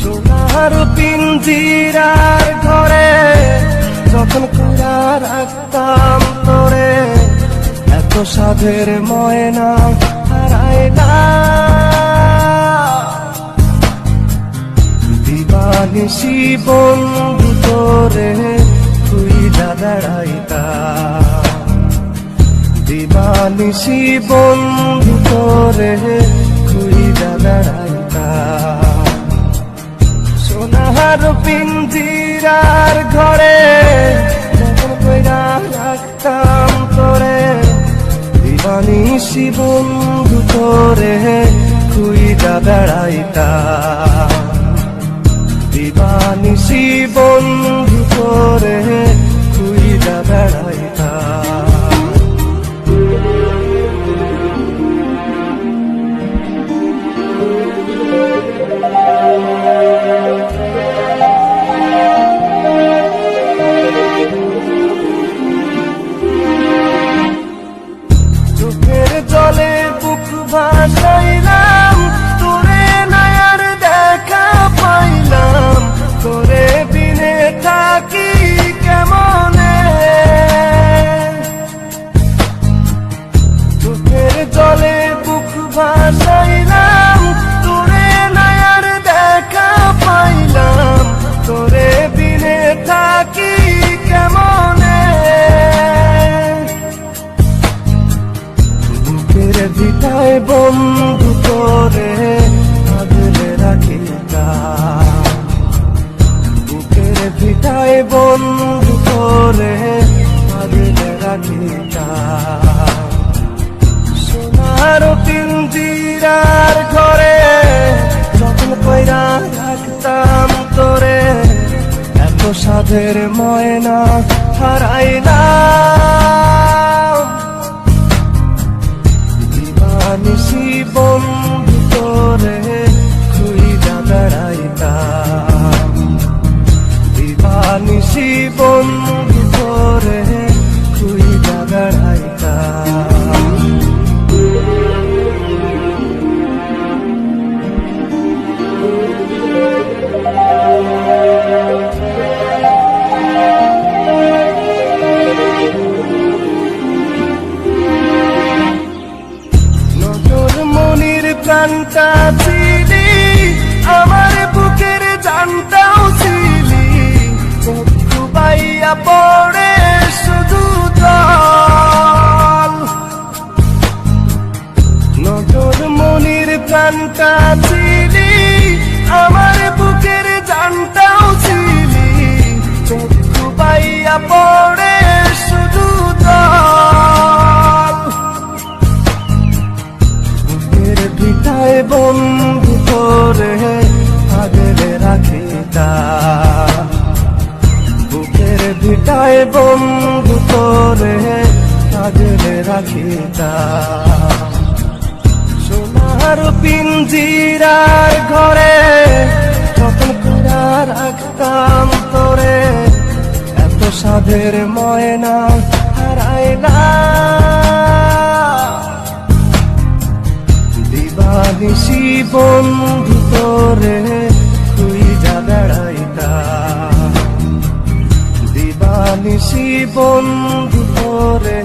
সোনার পিঞ্জিরার ঘরে যখন কইরা রাখতাম তোরে, এত সাধের ময়না হারায় না। দিবানিশি বন্ধু তোরে খুইলা বেড়াইতা, দিবানিশি বন্ধু তোরে খুইলা বেড়াইতা। সোনার পিঞ্জিরার ঘরে যখন কইরা রাখতাম তোরে, দিবানিশি বন্ধু তোরে খুইলা বেড়াইতা, দিবানিশি বন্ধু তোরে খুইলা বেড়াইতা। চোখের জলে বুক ভাসাইলাম, তোরে নয়ার দেখা পাইলাম, তোরে বিনে থাকি কেমনে। চোখের জলে বুক ভাসাইলাম, তোরে নয়ার দেখা পাইলাম, তোরে বিনে থাকি কেমনে। বুকের ভিটায় বন্ধু তোরে আগলে রাখিতাম, বুকের ভিটায় বন্ধু তোরে আগলে রাখিতাম। সোনার পিঞ্জিরার ঘরে যখন কইরা রাখতাম তোরে, এত সাধের ময়না হারাইলাম। দিবানিশি বন্ধু তোরে খুইলা বেড়াইতাম, দিবানিশি বন্ধু তোরে খুইলা বেড়াইতাম। প্রাণটা ছিলি আমার বুকের জানটাও ছিলি, চক্ষু বাইয়া পড়ে শুধু জল। নজর মনির প্রাণটা ছিলি আমার বুকের জানটাও ছিলি, চক্ষু বাইয়া পড়ে শুধু জল। ভিটায় বন্ধু তোরে আগলে রাখিতাম, বুকের ভিটায় বন্ধু তোরে আগলে রাখিতাম। সোনার পিঞ্জিরার ঘরে যখন কইরা রাখতাম তোরে, এত সাধের ময়না হারাইলাম। দিবানিশি বন্ধু তোরে খুইলা বেড়াইতাম, দিবানিশি বন্ধু তোরে